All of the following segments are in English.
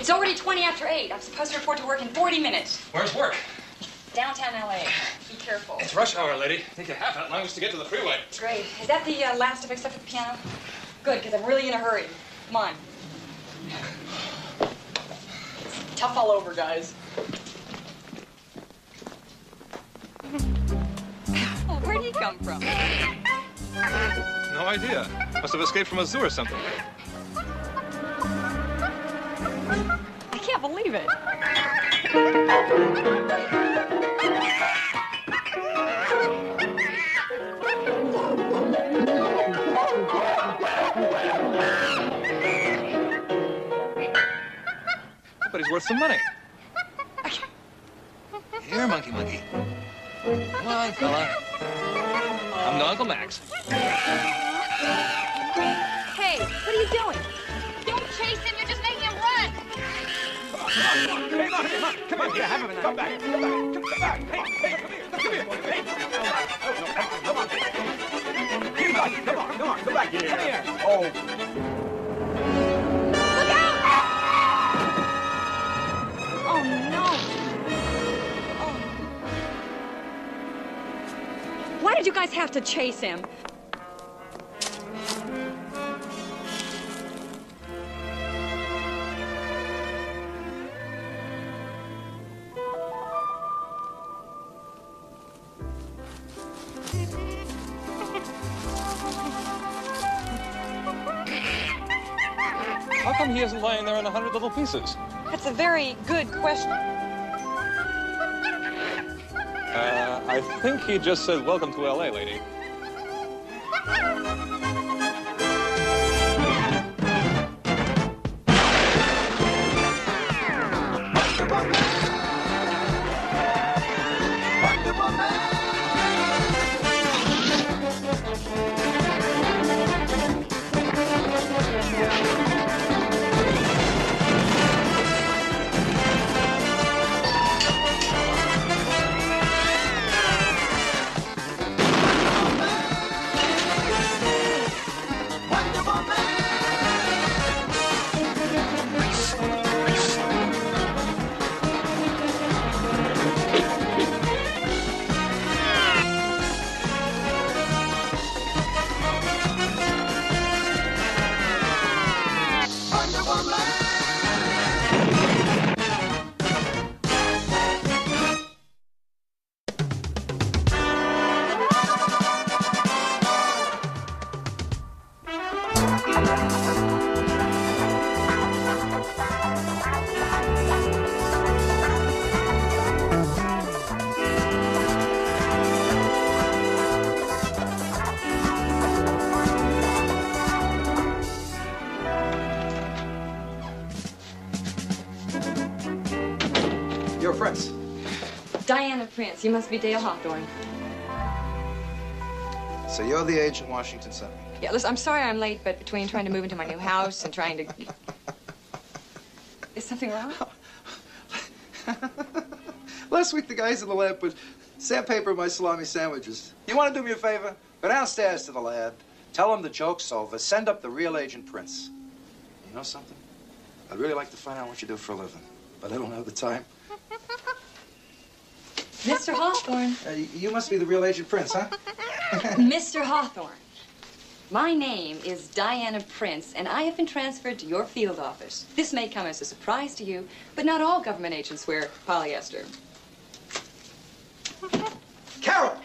It's already 20 after 8. I'm supposed to report to work in 40 minutes. Where's work? Downtown L.A. Be careful. It's rush hour, lady. Take a half that long just to get to the freeway. Great. Is that the last of except for the piano? Good, because I'm really in a hurry. Come on. It's tough all over, guys. Oh, where'd he come from? No idea. Must have escaped from a zoo or something. I can't believe it. But he's worth some money. Here, monkey. Come on, fella. I'm Uncle Max. Hey, what are you doing? Don't chase him. You're just making him run. Come on, here, have a minute. Come back. Come back. Hey, come here. Hey. Come on. Come back here. Come here. Oh. Look out! Oh, no. Oh. Why did you guys have to chase him? How come he isn't lying there in 100 little pieces? That's a very good question. I think he just said, welcome to L.A., lady. You're Prince. Diana Prince. You must be Dale Hawthorne. So you're the agent Washington sent me. Yeah, listen, I'm sorry I'm late, but between trying to move into my new house and trying to... Is something wrong? Last week, the guys in the lab put sandpaper in my salami sandwiches. You want to do me a favor? Go downstairs to the lab. Tell them the joke's over. Send up the real Agent Prince. You know something? I'd really like to find out what you do for a living, but I don't have the time. Mr. Hawthorne. You must be the real Agent Prince, huh? Mr. Hawthorne. My name is Diana Prince, and I have been transferred to your field office. This may come as a surprise to you, but not all government agents wear polyester. Carol!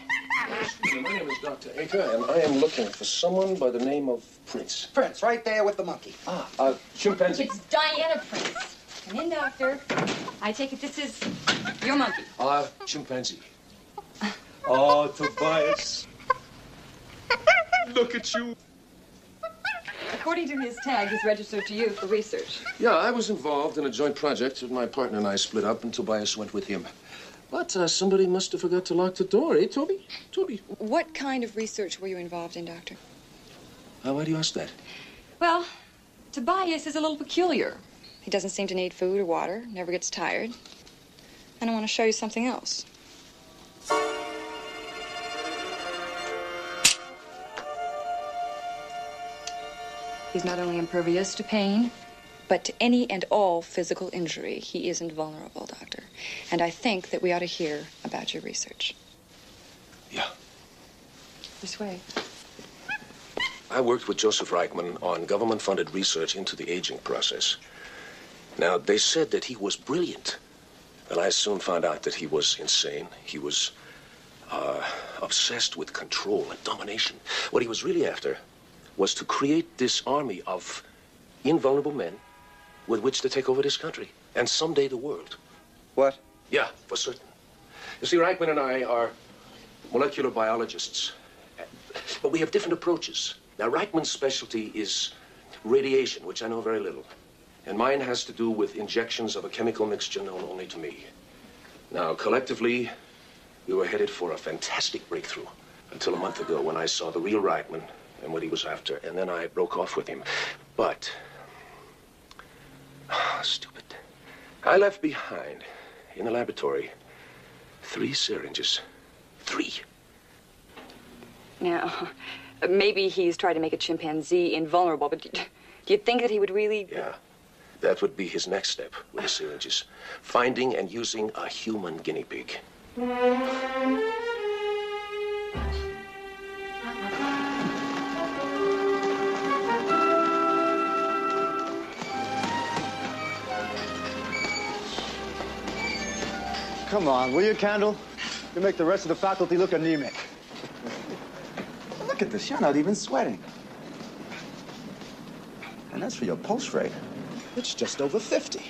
Excuse me, my name is Dr. Aker, and I am looking for someone by the name of Prince. Prince, right there with the monkey. Chimpanzee. It's Diana Prince. Come in, doctor. I take it this is your monkey. Chimpanzee. Oh, Tobias. Look at you. According to his tag, he's registered to you for research. Yeah, I was involved in a joint project that my partner and I split up, and Tobias went with him. But somebody must have forgot to lock the door, eh, Toby? Toby. What kind of research were you involved in, Doctor? Why do you ask that? Well, Tobias is a little peculiar. He doesn't seem to need food or water, never gets tired. And I want to show you something else. He's not only impervious to pain, But to any and all physical injury, he is invulnerable, Doctor. And I think that we ought to hear about your research. Yeah. This way. I worked with Joseph Reichman on government-funded research into the aging process. Now, they said that he was brilliant. And I soon found out that he was insane. He was obsessed with control and domination. What he was really after was to create this army of invulnerable men with which to take over this country and someday the world. What? Yeah, for certain. You see, Reichman and I are molecular biologists, but we have different approaches. Now, Reichman's specialty is radiation, which I know very little. And mine has to do with injections of a chemical mixture known only to me. Now, collectively, we were headed for a fantastic breakthrough until a month ago when I saw the real Reichman and what he was after, and then I broke off with him. But, stupid, I left behind in the laboratory 3 syringes. 3. Now, maybe he's tried to make a chimpanzee invulnerable, but do you think that he would really... Yeah. That would be his next step with the syringes. Finding and using a human guinea pig. Come on, will you, Candle? You make the rest of the faculty look anemic. Look at this, you're not even sweating. And as for your pulse rate, it's just over 50.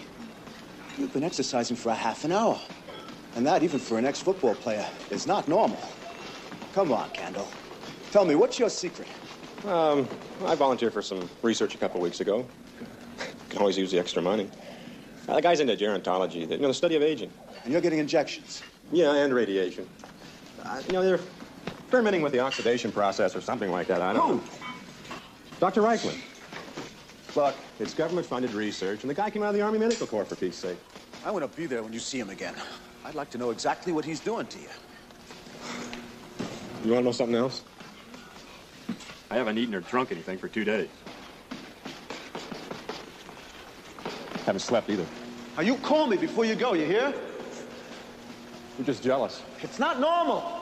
You've been exercising for a half an hour. And that, even for an ex-football player, is not normal. Come on, Candle. Tell me, what's your secret? I volunteered for some research a couple weeks ago. Can always use the extra money. The guy's into gerontology, the study of aging. And you're getting injections? Yeah, and radiation. They're experimenting with the oxidation process or something like that. I don't know. Dr. Reichman. Look, it's government-funded research, and the guy came out of the Army Medical Corps, for peace sake. I want to be there when you see him again. I'd like to know exactly what he's doing to you. You want to know something else? I haven't eaten or drunk anything for 2 days. Haven't slept either. Now, you call me before you go, you hear? You're just jealous. It's not normal.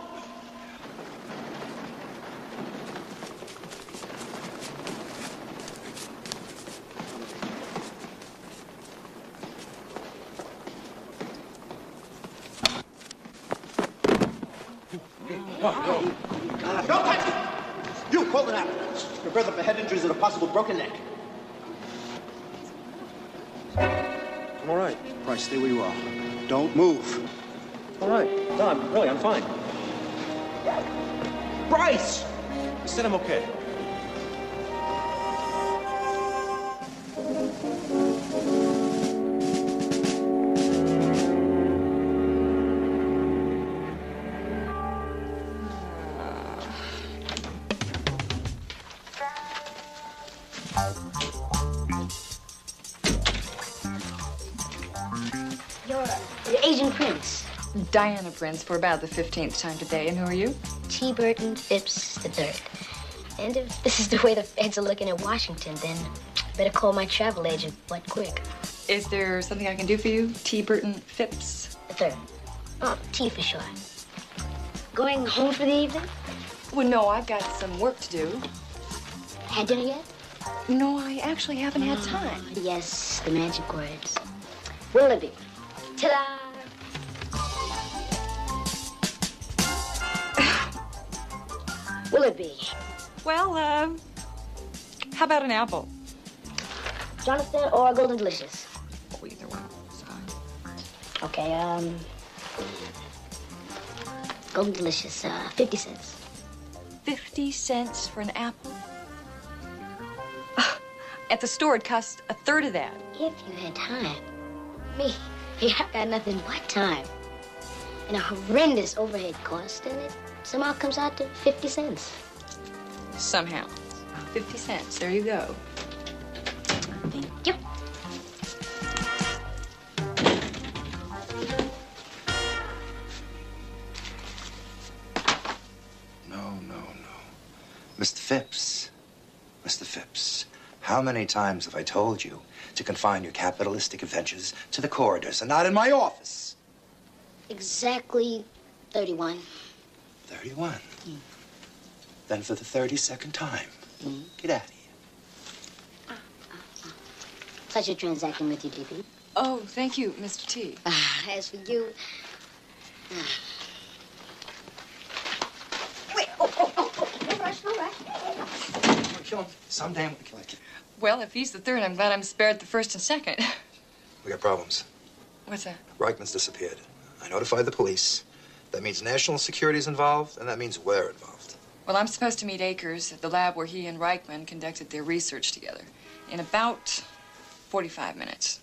Don't touch me! You, call an ambulance. Your brother for head injuries and a possible broken neck. I'm all right. Bryce, stay where you are. Don't move. All right. No, I'm fine. Bryce! I said I'm okay. You're Agent Prince. Diana Prince for about the 15th time today. And who are you? T. Burton Phipps III. And if this is the way the feds are looking at Washington, then better call my travel agent, but quick. Is there something I can do for you, T. Burton Phipps? III. Oh, T for short. Going home for the evening? Well, no, I've got some work to do. Had dinner yet? No, I actually haven't had time. Yes, the magic words. Willoughby. Ta-da! Willoughby. Well, how about an apple? Jonathan or Golden Delicious? Oh, either one. It's fine. Okay, Golden Delicious, 50 cents. 50 cents for an apple? At the store, it costs a third of that. If you had time. Me, I've got nothing but time. And a horrendous overhead cost, and it somehow comes out to 50 cents. Somehow. 50 cents. There you go. Thank you. No. Mr. Phipps. Mr. Phipps. How many times have I told you to confine your capitalistic adventures to the corridors and not in my office? Exactly 31. 31. Then for the 32nd time, get out of here. Pleasure transacting with you, DP. Oh, thank you, Mr. T. As for you... Wait, no rush, no rush. We'll kill him. Someday I'm gonna kill him. Well, if he's the third, I'm glad I'm spared the first and second. We got problems. What's that? Reichman's disappeared. I notified the police. That means national security's involved, and that means we're involved. Well, I'm supposed to meet Akers at the lab where he and Reichman conducted their research together in about 45 minutes.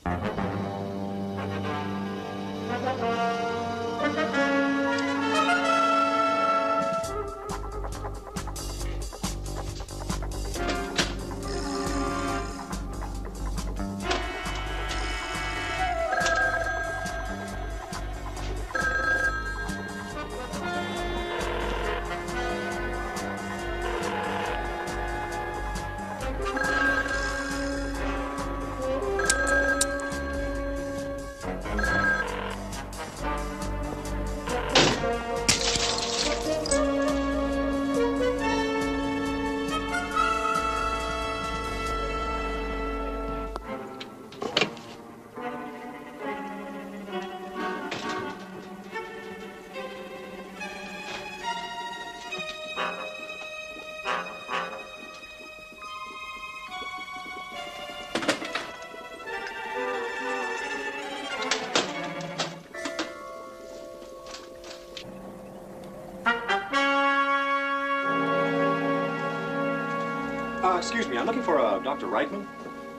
Excuse me, I'm looking for Dr. Reichman.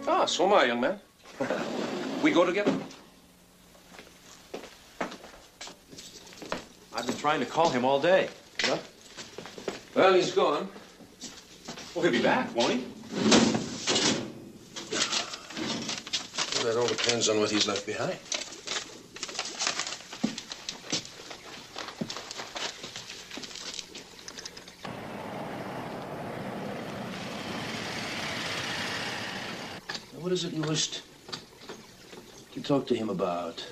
Ah, so am I, young man. We go together? I've been trying to call him all day. What? Well, he's gone. Well, he'll be back, won't he? Well, that all depends on what he's left behind. What is it you wished to talk to him about?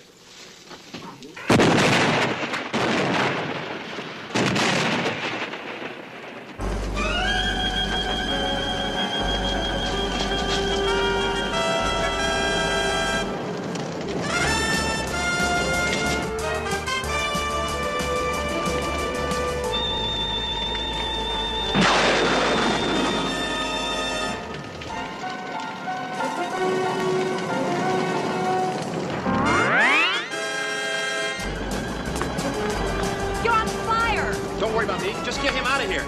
Just get him out of here.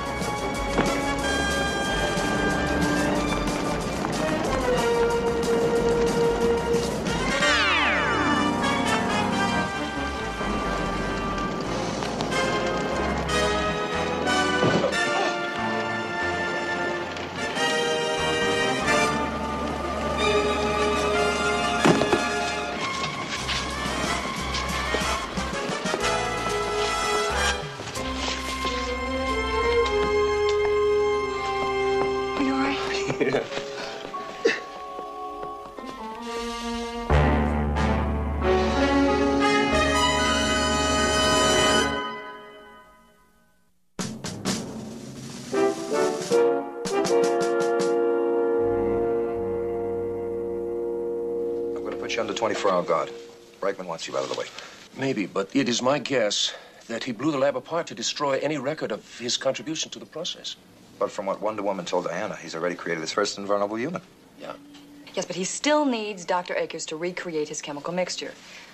Put you under 24-hour guard. Reichman wants you out of the way. Maybe, but it is my guess that he blew the lab apart to destroy any record of his contribution to the process. But from what Wonder Woman told Diana, he's already created his first invulnerable human. Yeah. Yes, but he still needs Dr. Akers to recreate his chemical mixture.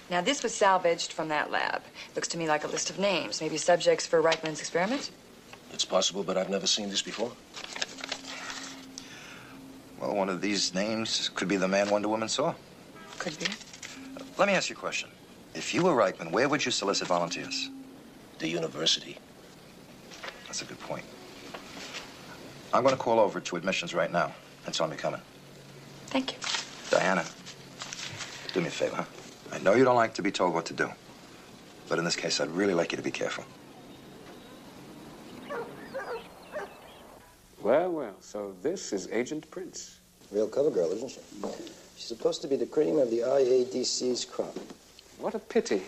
Now, this was salvaged from that lab. Looks to me like a list of names, maybe subjects for Reichman's experiment. It's possible, but I've never seen this before. Well, one of these names could be the man Wonder Woman saw. Could be. Let me ask you a question. If you were Reichman, where would you solicit volunteers? The university. That's a good point. I'm going to call over to admissions right now and tell them you're coming. Thank you. Diana, do me a favor, huh? I know you don't like to be told what to do, but in this case, I'd really like you to be careful. Well, well, so this is Agent Prince. Real cover girl, isn't she? She's supposed to be the cream of the IADC's crop. What a pity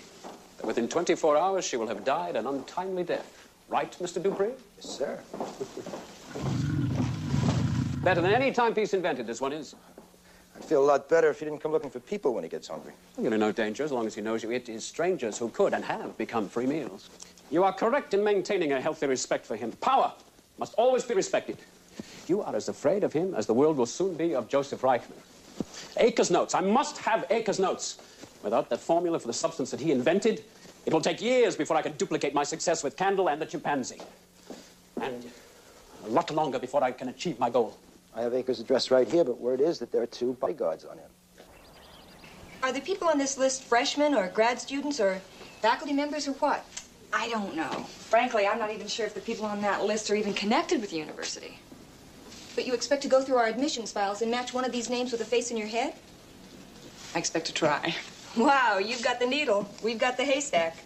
that within 24 hours she will have died an untimely death. Right, Mr. Dupree? Yes, sir. Better than any timepiece invented, this one is. I'd feel a lot better if he didn't come looking for people when he gets hungry. Well, you're in no danger as long as he knows you. It is strangers who could and have become free meals. You are correct in maintaining a healthy respect for him. Power must always be respected. You are as afraid of him as the world will soon be of Joseph Reichman. Akers notes. I must have Akers notes. Without that formula for the substance that he invented, it will take years before I can duplicate my success with Candle and the chimpanzee. And a lot longer before I can achieve my goal. I have Akers' address right here, but word is that there are 2 bodyguards on him. Are the people on this list freshmen or grad students or faculty members or what? I don't know. Frankly, I'm not even sure if the people on that list are even connected with the university. But you expect to go through our admissions files and match one of these names with a face in your head? I expect to try. Wow, you've got the needle. We've got the haystack.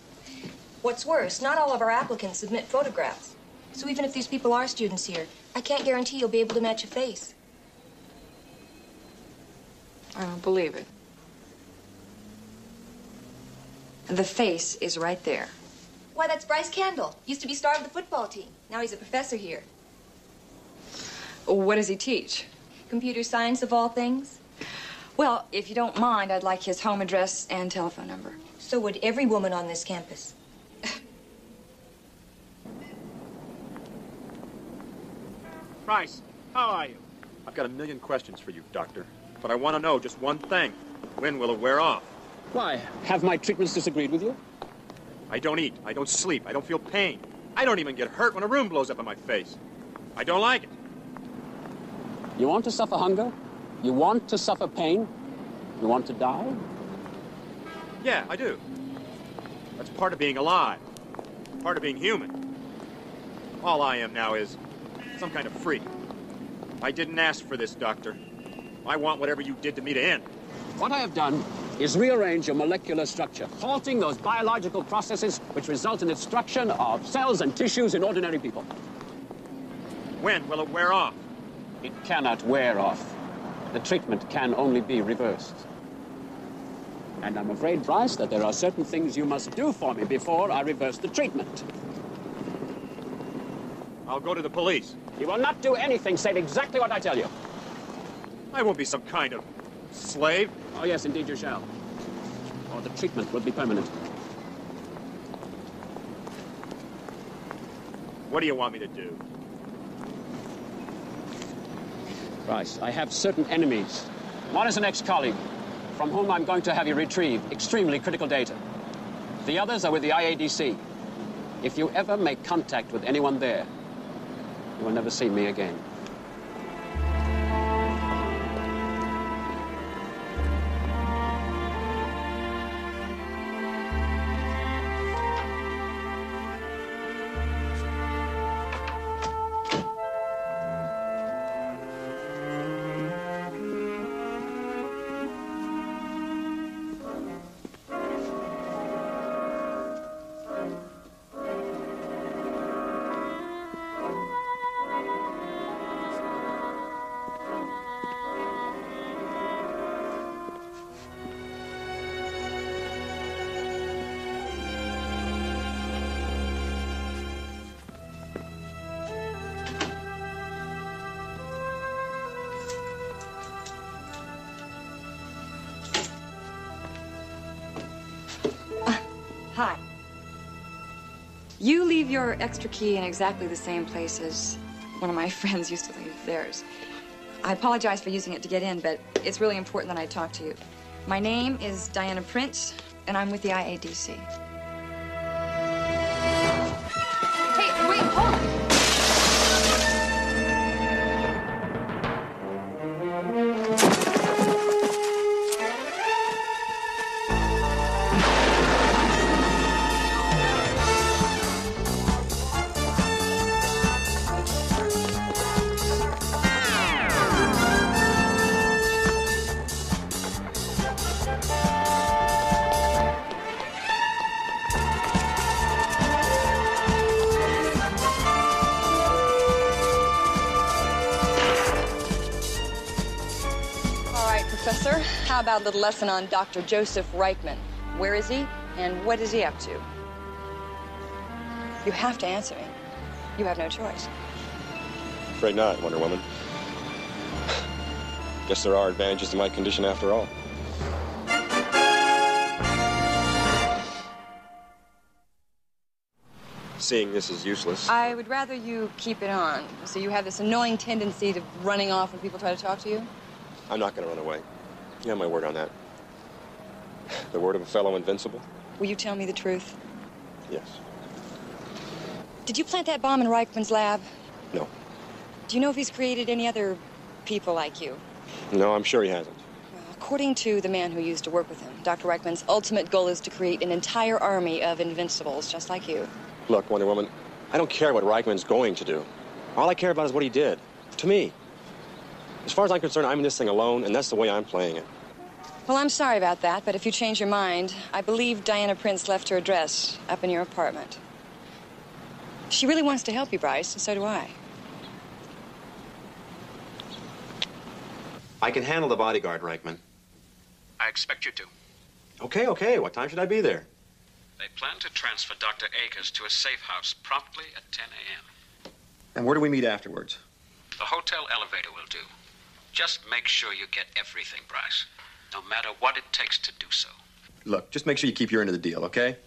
What's worse, not all of our applicants submit photographs. So even if these people are students here, I can't guarantee you'll be able to match a face. I don't believe it. The face is right there. Why, that's Bryce Candle. Used to be star of the football team. Now he's a professor here. What does he teach? Computer science, of all things. Well, if you don't mind, I'd like his home address and telephone number. So would every woman on this campus. Bryce, how are you? I've got a million questions for you, Doctor. But I want to know just one thing. When will it wear off? Why? Have my treatments disagreed with you? I don't eat. I don't sleep. I don't feel pain. I don't even get hurt when a room blows up in my face. I don't like it. You want to suffer hunger? You want to suffer pain? You want to die? Yeah, I do. That's part of being alive. Part of being human. All I am now is some kind of freak. I didn't ask for this, Doctor. I want whatever you did to me to end. What I have done is rearrange your molecular structure, halting those biological processes which result in the destruction of cells and tissues in ordinary people. When will it wear off? It cannot wear off. The treatment can only be reversed. And I'm afraid, Bryce, that there are certain things you must do for me before I reverse the treatment. I'll go to the police. You will not do anything save exactly what I tell you. I won't be some kind of slave. Oh, yes, indeed you shall. Or the treatment will be permanent. What do you want me to do? Bryce, I have certain enemies. One is an ex-colleague, from whom I'm going to have you retrieve extremely critical data. The others are with the IADC. If you ever make contact with anyone there, you will never see me again. Hi. You leave your extra key in exactly the same place as one of my friends used to leave theirs. I apologize for using it to get in, but it's really important that I talk to you. My name is Diana Prince, and I'm with the IADC. Hey, wait, hold on. Professor, how about a little lesson on Dr. Joseph Reichman? Where is he, and what is he up to? You have to answer me. You have no choice. Afraid not, Wonder Woman. Guess there are advantages to my condition after all. Seeing this is useless. I would rather you keep it on, so you have this annoying tendency to running off when people try to talk to you. I'm not going to run away. You have my word on that. The word of a fellow invincible? Will you tell me the truth? Yes. Did you plant that bomb in Reichman's lab? No. Do you know if he's created any other people like you? No, I'm sure he hasn't. According to the man who used to work with him, Dr. Reichman's ultimate goal is to create an entire army of invincibles, just like you. Look, Wonder Woman, I don't care what Reichman's going to do. All I care about is what he did. To me. As far as I'm concerned, I'm in this thing alone, and that's the way I'm playing it. Well, I'm sorry about that, but if you change your mind, I believe Diana Prince left her address up in your apartment. She really wants to help you, Bryce, and so do I. I can handle the bodyguard, Reichman. I expect you to. Okay. What time should I be there? They plan to transfer Dr. Akers to a safe house promptly at 10 a.m. And where do we meet afterwards? The hotel elevator will do. Just make sure you get everything, Bryce. No matter what it takes to do so. Look, just make sure you keep your end of the deal, okay?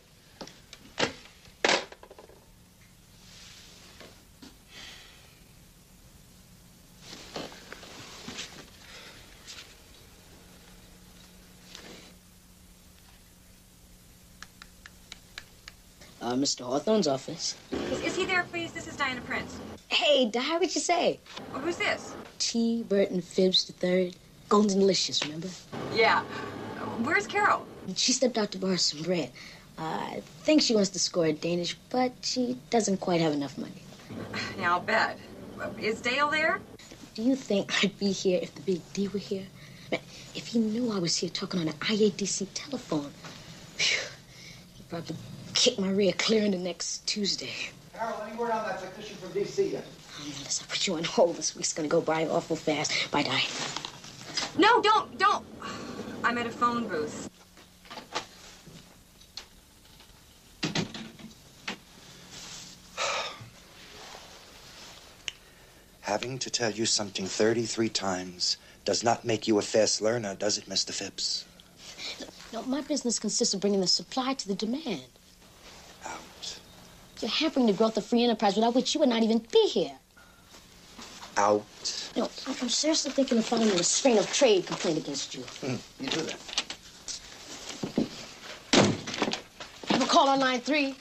Mr. Hawthorne's office. Is he there, please? This is Diana Prince. Hey, Di, what'd you say? Well, who's this? T. Burton Phibbs III. Golden Delicious, remember? Yeah. Where's Carol? She stepped out to borrow some bread. I think she wants to score a Danish, but she doesn't quite have enough money. Yeah, I'll bet. Is Dale there? Do you think I'd be here if the big D were here? Man, if he knew I was here talking on an IADC telephone, he'd probably kick my rear clear into next Tuesday. Carol, any word on that technician from D.C. yet? Oh, man, listen, I put you on hold. This week's gonna go by awful fast. Bye, Di. No, don't. I'm at a phone booth. Having to tell you something 33 times does not make you a fast learner, does it, Mr. Phibbs? No, my business consists of bringing the supply to the demand. Out. You're hampering the growth of free enterprise without which you would not even be here. Out. No, I'm seriously thinking of filing a restraint of trade complaint against you. You do that. Have a call on line 3.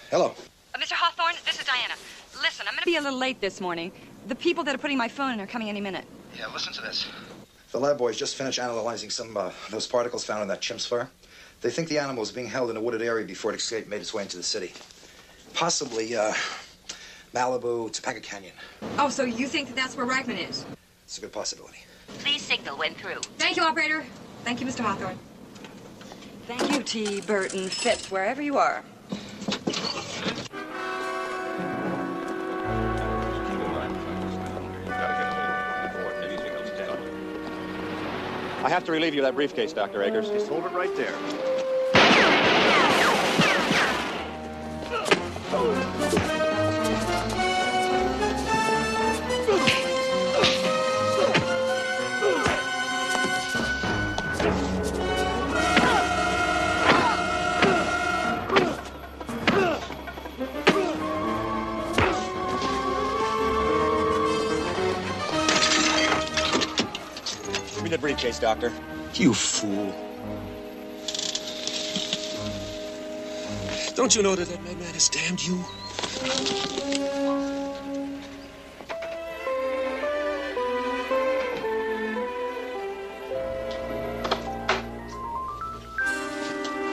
Hello. Mr. Hawthorne, this is Diana. Listen, I'm going to be a little late this morning. The people that are putting my phone in are coming any minute. Yeah, listen to this. The lab boys just finished analyzing some those particles found in that chimp's fur. They think the animal was being held in a wooded area before it made its way into the city. Possibly Malibu, Topanga Canyon. Oh, so you think that that's where Reichman is? It's a good possibility. Please signal when through. Thank you, operator. Thank you, Mr. Hawthorne. Thank you, T. Burton Phibbs, wherever you are. I have to relieve you of that briefcase, Dr. Akers. Just hold it right there. Give me the briefcase, Doctor. You fool. Don't you know that that madman has damned you?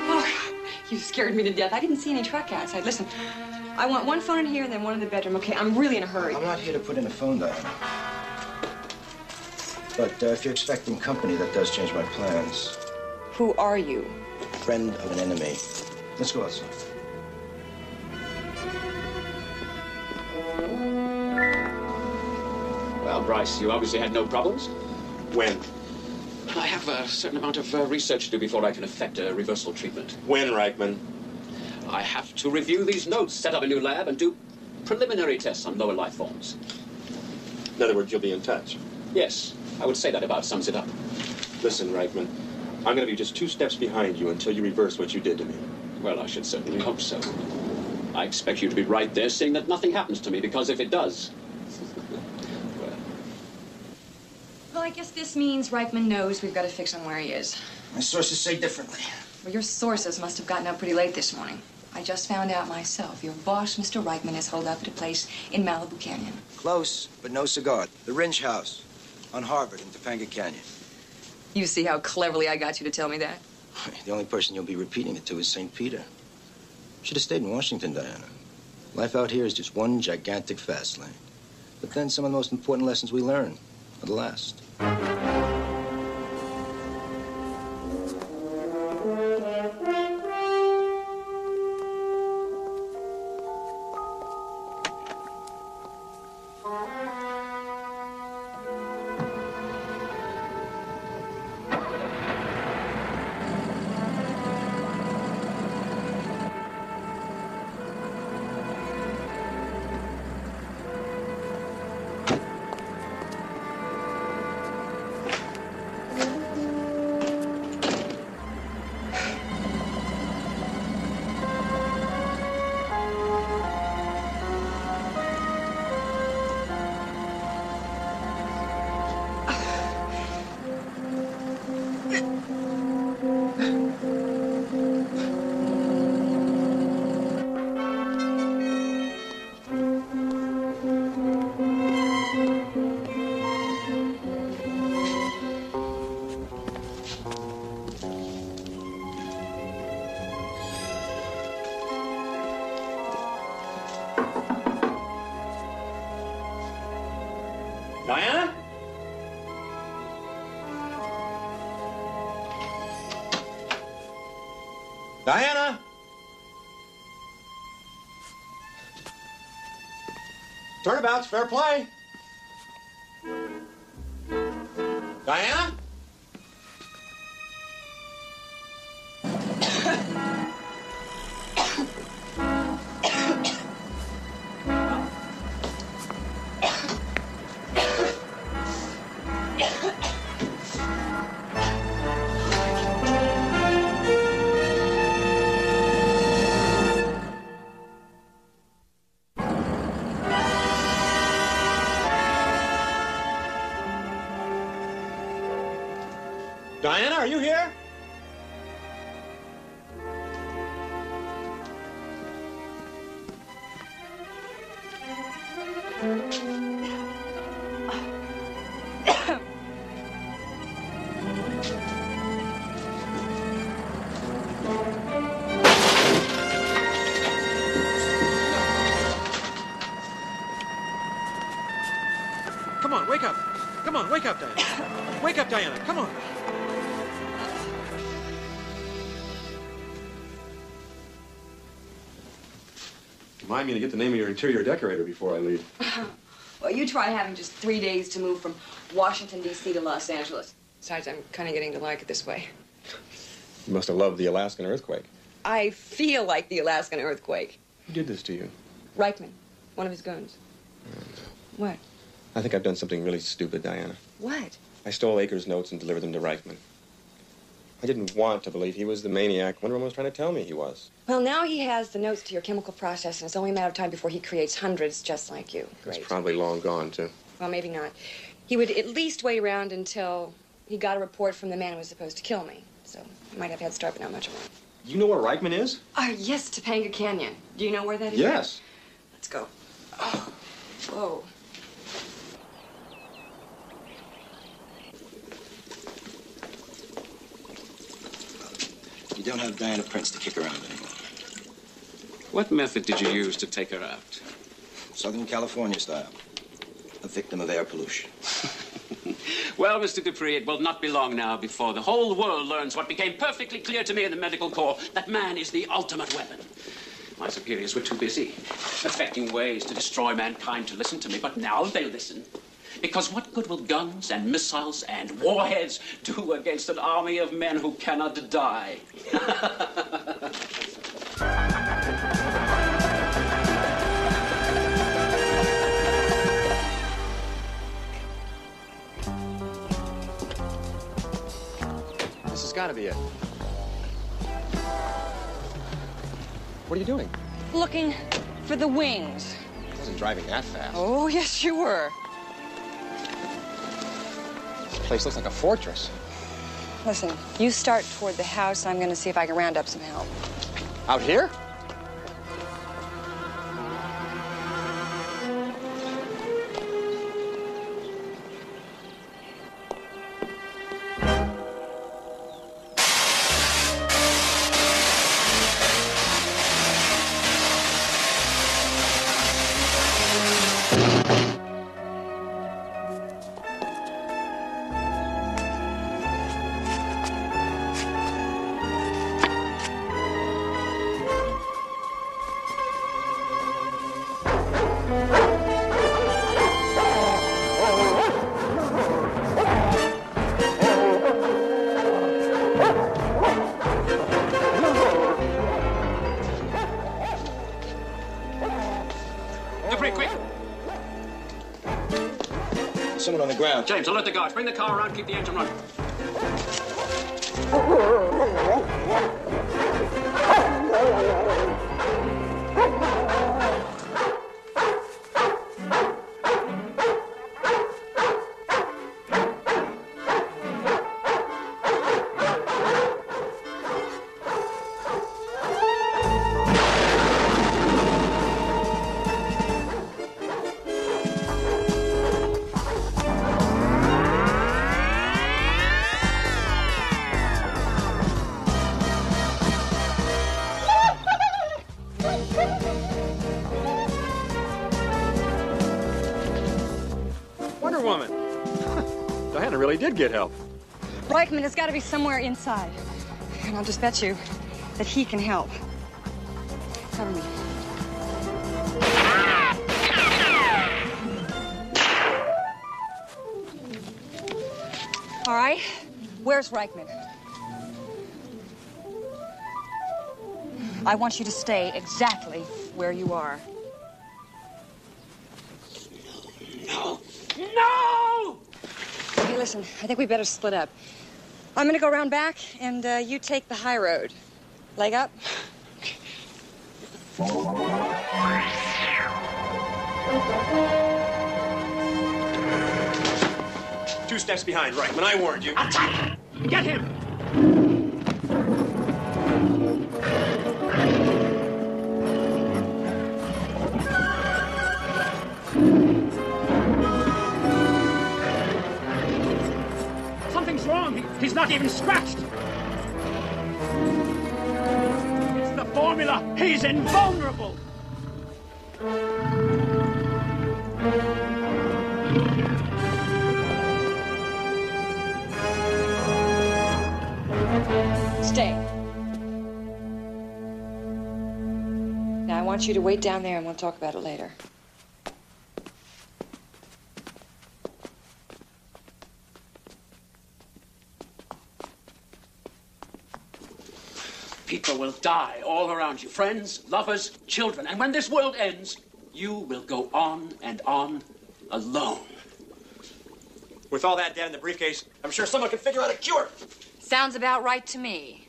Oh, you scared me to death. I didn't see any truck outside. Listen, I want one phone in here and then one in the bedroom, okay? I'm really in a hurry. I'm not here to put in a phone, Diana. But if you're expecting company, that does change my plans. Who are you? Friend of an enemy. Let's go outside. Well, Bryce, you obviously had no problems. When? I have a certain amount of research to do before I can effect a reversal treatment. When, Reichman? I have to review these notes, set up a new lab, and do preliminary tests on lower life forms. In other words, you'll be in touch. Yes, I would say that about sums it up. Listen, Reichman, I'm going to be just 2 steps behind you until you reverse what you did to me. Well, I should certainly hope so. I expect you to be right there, seeing that nothing happens to me, because if it does... Well, I guess this means Reichman knows we've got to fix him where he is. My sources say differently. Well, your sources must have gotten up pretty late this morning. I just found out myself. Your boss, Mr. Reichman, is holed up at a place in Malibu Canyon. Close, but no cigar. The Ringe House on Harvard in Topanga Canyon. You see how cleverly I got you to tell me that? The only person you'll be repeating it to is St. Peter. Should have stayed in Washington, Diana. Life out here is just one gigantic fast lane. But then some of the most important lessons we learn are the last. Diana? Diana? Turnabouts, fair play. Diana? Diana, are you here? Come on, wake up. Come on, wake up, Diana. Wake up, Diana. Come on. Remind me to get the name of your interior decorator before I leave. Well, you try having just 3 days to move from Washington, D.C. to Los Angeles. Besides, I'm kind of getting to like it this way. You must have loved the Alaskan earthquake. I feel like the Alaskan earthquake. Who did this to you? Reichman, one of his goons. What? I think I've done something really stupid, Diana. What? I stole Akers' notes and delivered them to Reichman. I didn't want to believe he was the maniac Wonder Woman was trying to tell me he was. Well, now he has the notes to your chemical process, and it's only a matter of time before he creates hundreds just like you. That's Great. probably long gone, too. Well, maybe not. He would at least wait around until he got a report from the man who was supposed to kill me. So he might have a head start, but not much more. You know where Reichman is? Yes, Topanga Canyon. Do you know where that is? Yes. Let's go. Oh. Whoa. You don't have Diana Prince to kick around anymore. What method did you use to take her out? Southern California style. A victim of air pollution. Well, Mr. Dupree, it will not be long now before the whole world learns what became perfectly clear to me in the medical corps, that man is the ultimate weapon. My superiors were too busy, perfecting ways to destroy mankind to listen to me, but now they listen. Because what good will guns and missiles and warheads do against an army of men who cannot die? This has got to be it. What are you doing? Looking for the wings. I wasn't driving that fast. Oh, yes, you were. This place looks like a fortress. Listen, you start toward the house. I'm going to see if I can round up some help. Out here? Someone on the ground. James, alert the guards. Bring the car around, keep the engine running. Wonder Woman. Diana really did get help. Reichman has got to be somewhere inside. And I'll just bet you that he can help. Cover me. All right. Where's Reichman? I want you to stay exactly where you are. No! Hey, listen, I think we better split up. I'm gonna go around back, and you take the high road. Leg up. 2 steps behind, Reichman. I warned you. Attack! Get him! Something's wrong. He's not even scratched. It's the formula. He's invulnerable. Stay. Now, I want you to wait down there, and we'll talk about it later. People will die all around you. Friends, lovers, children. And when this world ends, you will go on and on alone. With all that dead in the briefcase, I'm sure someone can figure out a cure. Sounds about right to me.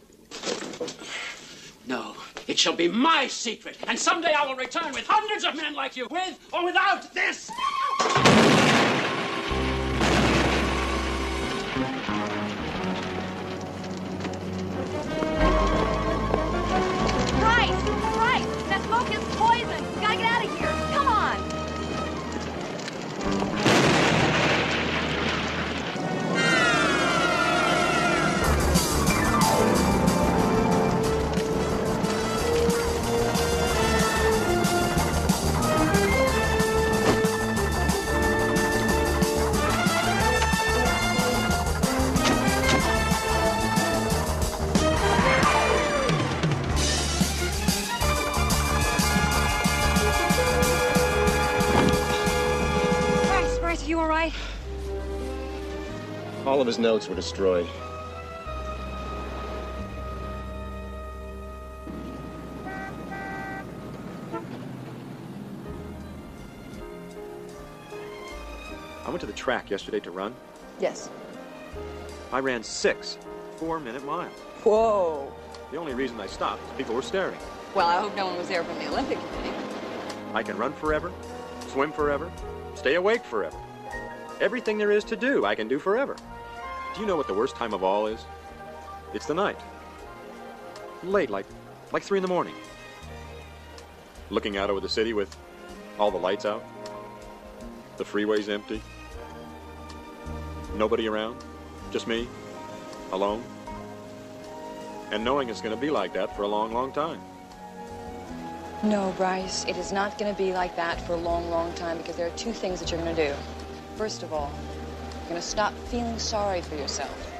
No, it shall be my secret. And someday I will return with hundreds of men like you, with or without this. Right. That smoke is poison. We gotta get out of here. Come on. All of his notes were destroyed. I went to the track yesterday to run. Yes. I ran 6 4-minute miles. Whoa. The only reason I stopped is people were staring. Well, I hope no one was there from the Olympic Committee. I can run forever, swim forever, stay awake forever. Everything there is to do, I can do forever. Do you know what the worst time of all is? It's the night. Late, like 3 in the morning. Looking out over the city with all the lights out. The freeway's empty. Nobody around. Just me. Alone. And knowing it's going to be like that for a long, long time. No, Bryce, it is not going to be like that for a long, long time because there are 2 things that you're going to do. First of all, you're going to stop feeling sorry for yourself.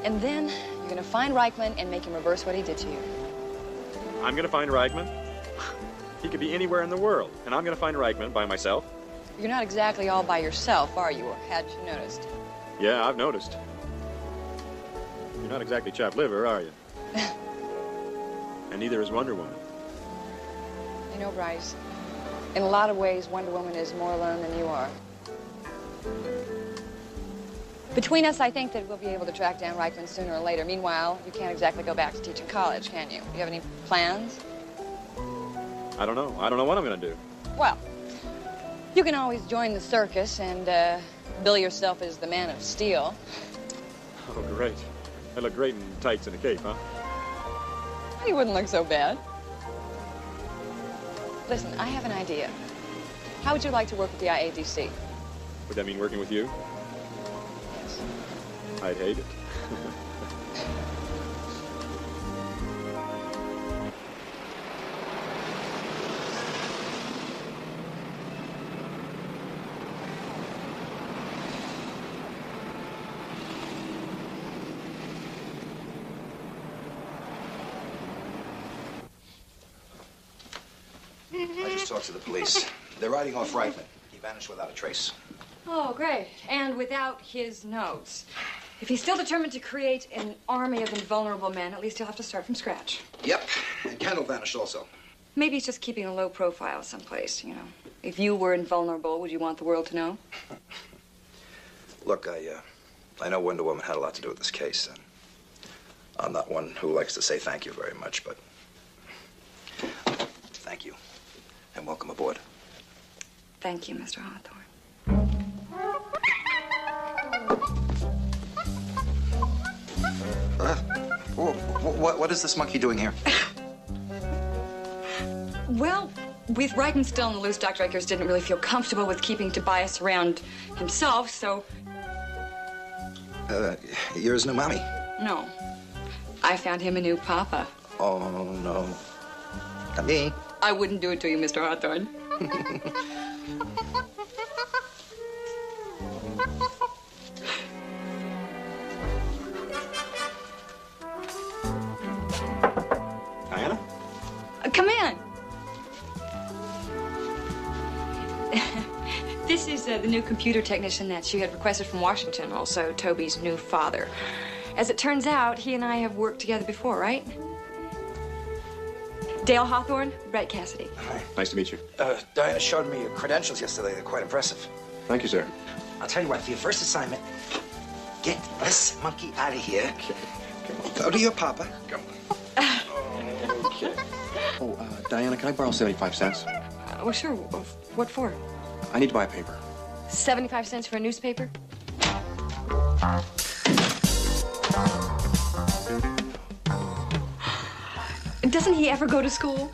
And then you're going to find Reichman and make him reverse what he did to you. I'm going to find Reichman? He could be anywhere in the world, and I'm going to find Reichman by myself? You're not exactly all by yourself, are you? Or had you noticed? Yeah, I've noticed. You're not exactly chapped liver, are you? And neither is Wonder Woman. You know, Bryce, in a lot of ways, Wonder Woman is more alone than you are. Between us, I think that we'll be able to track down Reichman sooner or later. Meanwhile, you can't exactly go back to teaching college, can you? Do you have any plans? I don't know. I don't know what I'm going to do. Well, you can always join the circus and bill yourself as the Man of Steel. Oh, great. I look great in tights and a cape, huh? You wouldn't look so bad. Listen, I have an idea. How would you like to work with the IADC? Would that mean working with you? Yes. I'd hate it. I just talked to the police. They're riding off Reichman. He vanished without a trace. Oh, great. And without his notes. If he's still determined to create an army of invulnerable men, at least he'll have to start from scratch. Yep. And Kendall vanished also. Maybe he's just keeping a low profile someplace, you know. If you were invulnerable, would you want the world to know? Look, I know Wonder Woman had a lot to do with this case, and I'm not one who likes to say thank you very much, but thank you, and welcome aboard. Thank you, Mr. Hawthorne. What is this monkey doing here? Well, with Reichman still on the loose, Dr. Eckers didn't really feel comfortable with keeping Tobias around himself, so... You're his new mommy? No. I found him a new papa. Oh, no. Not me. I wouldn't do it to you, Mr. Hawthorne. Diana? Come in. This is the new computer technician that she had requested from Washington, also Toby's new father. As it turns out, he and I have worked together before, right? Dale Hawthorne, Brett Cassidy. Hi. Nice to meet you. Diana showed me your credentials yesterday. They're quite impressive. Thank you, sir. I'll tell you what, for your first assignment, get this monkey out of here. Okay. Go to your papa. Come on. Okay. Oh, Diana, can I borrow 75 cents? Well, sure. What for? I need to buy a paper. 75 cents for a newspaper? Doesn't he ever go to school?